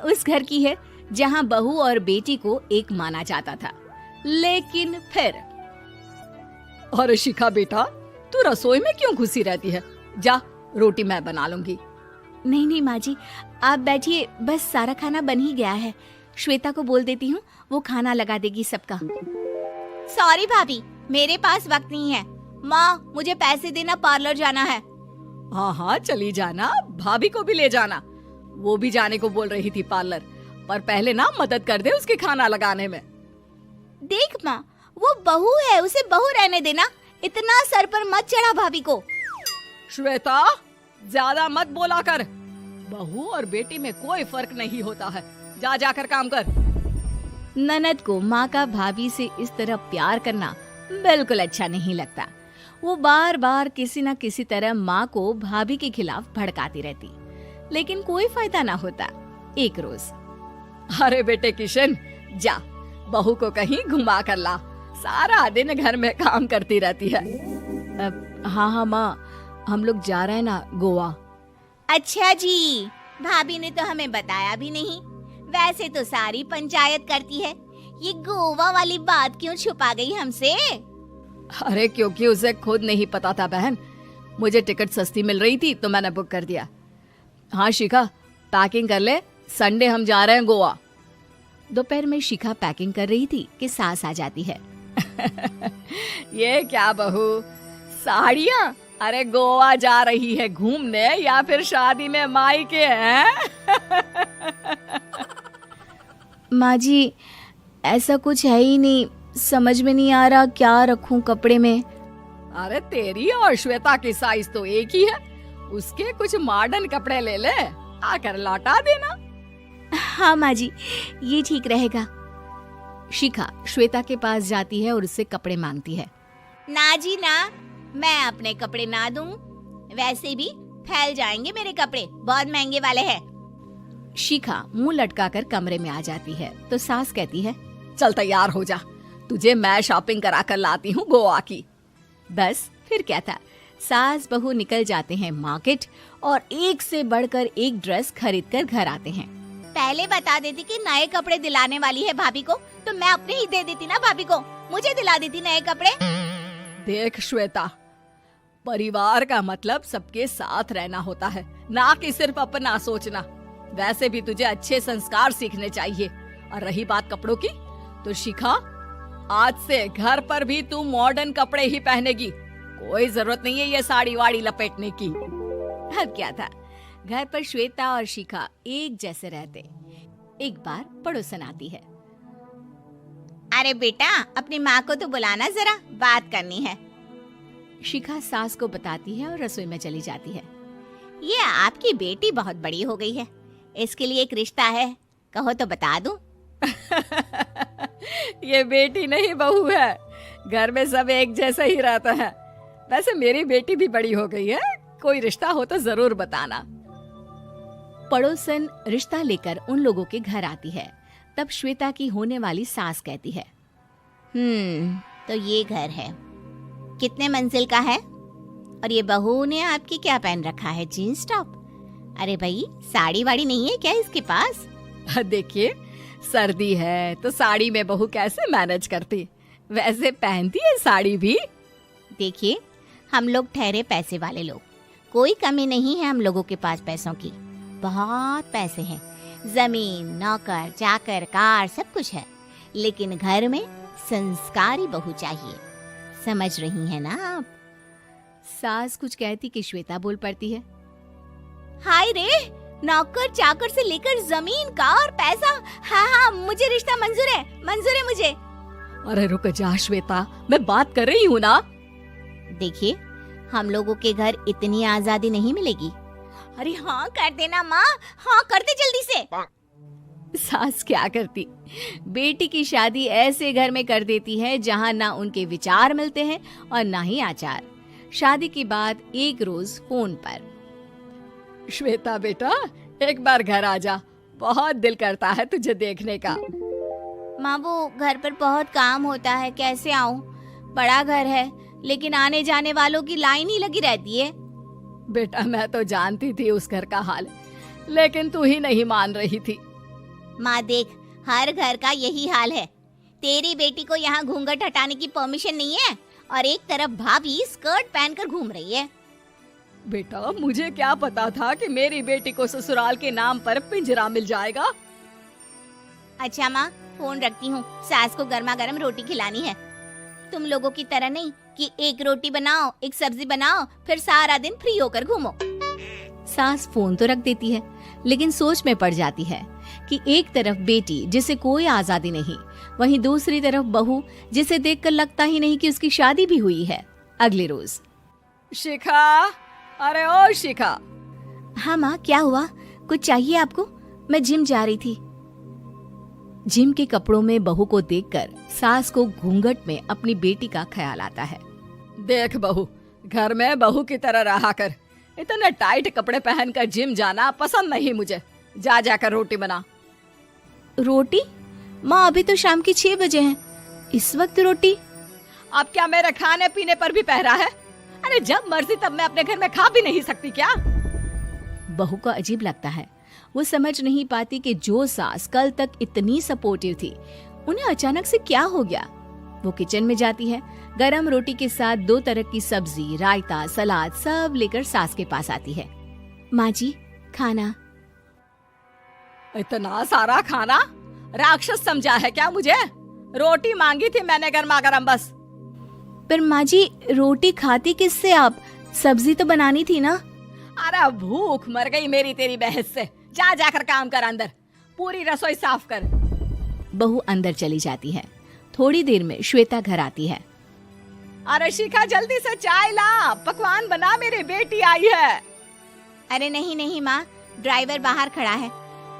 उस घर की है जहाँ बहू और बेटी को एक माना जाता था। लेकिन फिर अरे शिखा बेटा, तू रसोई में क्यों घुसी रहती है? जा, रोटी मैं बना लूंगी। नहीं नहीं माँ जी, आप बैठिए, बस सारा खाना बन ही गया है। श्वेता को बोल देती हूँ, वो खाना लगा देगी सबका। सॉरी भाभी, मेरे पास वक्त नहीं है। माँ, मुझे पैसे देना, पार्लर जाना है। हाँ हाँ चली जाना, भाभी को भी ले जाना। वो भी जाने को बोल रही थी पार्लर, पर पहले ना मदद कर दे उसके खाना लगाने में। देख माँ, वो बहू है, उसे बहू रहने देना, इतना सर पर मत चढ़ा भाभी को। श्वेता, ज्यादा मत बोला कर। बहू और बेटी में कोई फर्क नहीं होता है। जा जाकर काम कर। ननद को माँ का भाभी से इस तरह प्यार करना बिल्कुल अच्छा नहीं लगता। वो बार बार किसी न किसी तरह माँ को भाभी के खिलाफ भड़काती रहती, लेकिन कोई फायदा ना होता। एक रोज, अरे बेटे किशन, जा बहू को कहीं घुमा कर ला, सारा दिन घर में काम करती रहती है। हाँ हाँ माँ, हम लोग जा रहे हैं ना गोवा। अच्छा जी, भाभी ने तो हमें बताया भी नहीं। वैसे तो सारी पंचायत करती है, ये गोवा वाली बात क्यों छुपा गई हमसे? अरे क्योंकि उसे खुद नहीं पता था बहन। मुझे टिकट सस्ती मिल रही थी तो मैंने बुक कर दिया। हाँ शिखा, पैकिंग कर ले, संडे हम जा रहे हैं गोवा। दोपहर में शिखा पैकिंग कर रही थी कि सास आ जाती है। ये क्या बहू, साड़ियाँ? अरे गोवा जा रही है घूमने या फिर शादी में मायके हैं? माँ जी, ऐसा कुछ है ही नहीं, समझ में नहीं आ रहा क्या रखूं कपड़े में। अरे तेरी और श्वेता की साइज तो एक ही है, उसके कुछ मॉडर्न कपड़े ले ले, आकर लौटा देना। हाँ माँ जी, ये ठीक रहेगा। शिखा श्वेता के पास जाती है और उससे कपड़े मांगती है। ना जी ना, मैं अपने कपड़े ना दूं, वैसे भी फैल जाएंगे मेरे कपड़े, बहुत महंगे वाले हैं। शिखा मुंह लटकाकर कमरे में आ जाती है तो सास कहती है, चल तैयार हो जा, तुझे मैं शॉपिंग करा कर लाती हूँ गोवा की। बस फिर क्या था, सास बहू निकल जाते हैं मार्केट और एक से बढ़कर एक ड्रेस खरीद कर घर आते हैं। पहले बता देती कि नए कपड़े दिलाने वाली है भाभी को, तो मैं अपने ही दे देती ना भाभी को, मुझे दिला देती नए कपड़े। देख श्वेता, परिवार का मतलब सबके साथ रहना होता है, ना कि सिर्फ अपना सोचना। वैसे भी तुझे अच्छे संस्कार सीखने चाहिए। और रही बात कपड़ों की, तो शिखा, आज से घर पर भी तू मॉडर्न कपड़े ही पहनेगी। कोई जरूरत नहीं है ये साड़ी वाड़ी लपेटने की। अब क्या था, घर पर श्वेता और शिखा एक जैसे रहते। एक बार पड़ोसन आती है। अरे बेटा, अपनी माँ को तो बुलाना जरा, बात करनी है। शिखा सास को बताती है और रसोई में चली जाती है। ये आपकी बेटी बहुत बड़ी हो गई है, इसके लिए एक रिश्ता है, कहो तो बता दूं। ये बेटी नहीं बहू है, घर में सब एक जैसा ही रहता है। वैसे मेरी बेटी भी बड़ी हो गई है, कोई रिश्ता हो तो जरूर बताना। पड़ोसन रिश्ता लेकर उन लोगों के घर आती है। तब श्वेता की होने वाली सास कहती है, तो ये घर है, कितने मंजिल का है? और ये बहू ने आपकी क्या पहन रखा है, जीन्स टॉप? अरे भाई, साड़ी वाड़ी नहीं है क्या इसके पास? देखिए, सर्दी है तो साड़ी में बहू कैसे मैनेज करती, वैसे पहनती है साड़ी भी। देखिए, हम लोग ठहरे पैसे वाले लोग, कोई कमी नहीं है हम लोगों के पास पैसों की, बहुत पैसे हैं, जमीन, नौकर चाकर, कार, सब कुछ है, लेकिन घर में संस्कारी बहू चाहिए। समझ रही हैं ना आप? सास कुछ कहती कि श्वेता बोल पड़ती है, हाय रे, नौकर चाकर से लेकर जमीन, कार, पैसा, हाँ हाँ, मुझे रिश्ता मंजूर है मुझे। अरे रुक जा श्वेता, मैं बात कर रही हूँ ना। देखिए, हम लोगों के घर इतनी आजादी नहीं मिलेगी। अरे हाँ कर देना माँ, हाँ कर दे जल्दी से। सास क्या करती, बेटी की शादी ऐसे घर में कर देती है जहाँ ना उनके विचार मिलते हैं और ना ही आचार। शादी के बाद एक रोज फोन पर, श्वेता बेटा, एक बार घर आ जा, बहुत दिल करता है तुझे देखने का। माँ, वो घर पर बहुत काम होता है, कैसे आऊँ? बड़ा घर है, लेकिन आने जाने वालों की लाइन ही लगी रहती है। बेटा, मैं तो जानती थी उस घर का हाल, लेकिन तू ही नहीं मान रही थी। माँ देख, हर घर का यही हाल है। तेरी बेटी को यहाँ घूंघट हटाने की परमिशन नहीं है और एक तरफ भाभी स्कर्ट पहनकर घूम रही है। बेटा, मुझे क्या पता था कि मेरी बेटी को ससुराल के नाम पर पिंजरा मिल जाएगा। अच्छा माँ, फोन रखती हूँ, सास को गर्मा गर्म रोटी खिलानी है। तुम लोगों की तरह नहीं कि एक रोटी बनाओ, एक सब्जी बनाओ, फिर सारा दिन फ्री होकर घूमो। सास फोन तो रख देती है, लेकिन सोच में पड़ जाती है कि एक तरफ बेटी जिसे कोई आजादी नहीं, वहीं दूसरी तरफ बहू जिसे देखकर लगता ही नहीं कि उसकी शादी भी हुई है। अगले रोज। शिखा, अरे ओ शिखा। हाँ माँ, क्या हुआ? कुछ चाहिए आपको? मैं जिम जा रही थी। जिम के कपड़ों में बहू को देखकर सास को घूंघट में अपनी बेटी का ख्याल आता है। देख बहू, घर में बहू की तरह रहा कर। इतने टाइट कपड़े पहनकर जिम जाना पसंद नहीं मुझे। जा जाकर रोटी बना। रोटी? माँ, अभी तो शाम के 6 बजे हैं, इस वक्त रोटी? अब क्या मेरे खाने पीने पर भी पहरा है? अरे जब मर्जी तब मैं अपने घर में खा भी नहीं सकती क्या? बहू को अजीब लगता है। वो समझ नहीं पाती कि जो सास कल तक इतनी सपोर्टिव थी, उन्हें अचानक से क्या हो गया। वो किचन में जाती है, गरम रोटी के साथ 2 तरह की सब्जी, रायता, सलाद सब लेकर सास के पास आती है। माँ जी, खाना। इतना सारा खाना? राक्षस समझा है क्या मुझे? रोटी मांगी थी मैंने गर्मा गर्म बस। पर माँ जी, रोटी खाती किससे आप? सब्जी तो बनानी थी ना। अरे भूख मर गई मेरी तेरी बहस से। जा जाकर काम कर, अंदर पूरी रसोई साफ कर। बहू अंदर चली जाती है। थोड़ी देर में श्वेता घर आती है। अरे शिखा, जल्दी से चाय ला, पकवान बना, मेरी बेटी आई है। अरे नहीं नहीं माँ, ड्राइवर बाहर खड़ा है।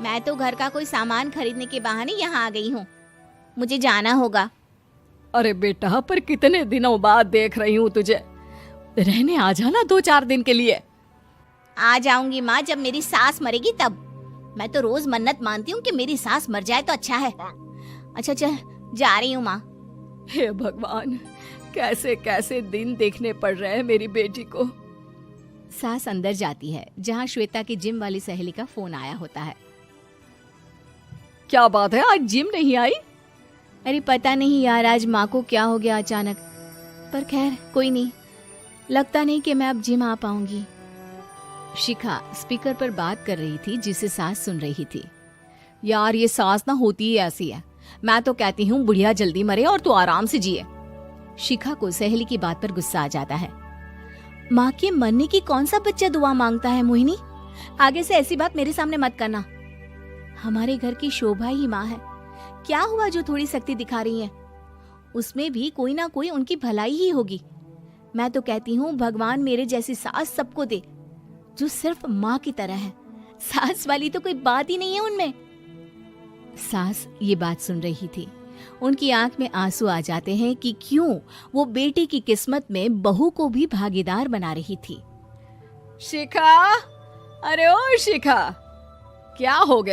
मैं तो घर का कोई सामान खरीदने के बहाने यहाँ आ गई हूँ, मुझे जाना होगा। अरे बेटा, पर कितने दिनों बाद देख रही हूँ तुझे। रहने आ जाना 2-4 दिन के लिए। आ जाऊंगी माँ, जब मेरी सास मरेगी तब। मैं तो रोज मन्नत मानती हूँ कि मेरी सास मर जाए तो अच्छा है। अच्छा चल, जा रही हूँ माँ। हे भगवान, कैसे कैसे दिन देखने पड़ रहे हैं मेरी बेटी को। सास अंदर जाती है, जहाँ श्वेता की जिम वाली सहेली का फोन आया होता है। क्या बात है, आज जिम नहीं आई? अरे पता नहीं यार, आज माँ को क्या हो गया अचानक। पर खैर कोई नहीं, लगता नहीं कि मैं अब जिम आ पाऊंगी। शिखा स्पीकर पर बात कर रही थी, जिसे सास सुन रही थी। यार, ये सास ना होती ही ऐसी है। मैं तो कहती हूँ बुढ़िया जल्दी मरे और तू आराम से जिए। शिखा को सहेली की बात पर गुस्सा आ जाता है। माँ के मरने की कौन सा बच्चा दुआ मांगता है मोहिनी? आगे से ऐसी बात मेरे सामने मत करना। हमारे घर की शोभा ही माँ है। क्या हुआ जो थोड़ी सख्ती दिखा रही है? उसमें भी कोई ना कोई उनकी भलाई ही होगी। मैं तो कहती हूँ भगवान मेरे जैसी सास सबको दे, जो सिर्फ माँ की तरह है। सास वाली तो कोई बात ही नहीं है उनमें। सास ये बात सुन रही थी। उनकी आंख में आंसू आ जाते हैं कि क्यों वो बेटी की किस्मत में बहू को भी भागीदार बना रही थी। शिखा, अरे ओ शिखा, क्या हो गया?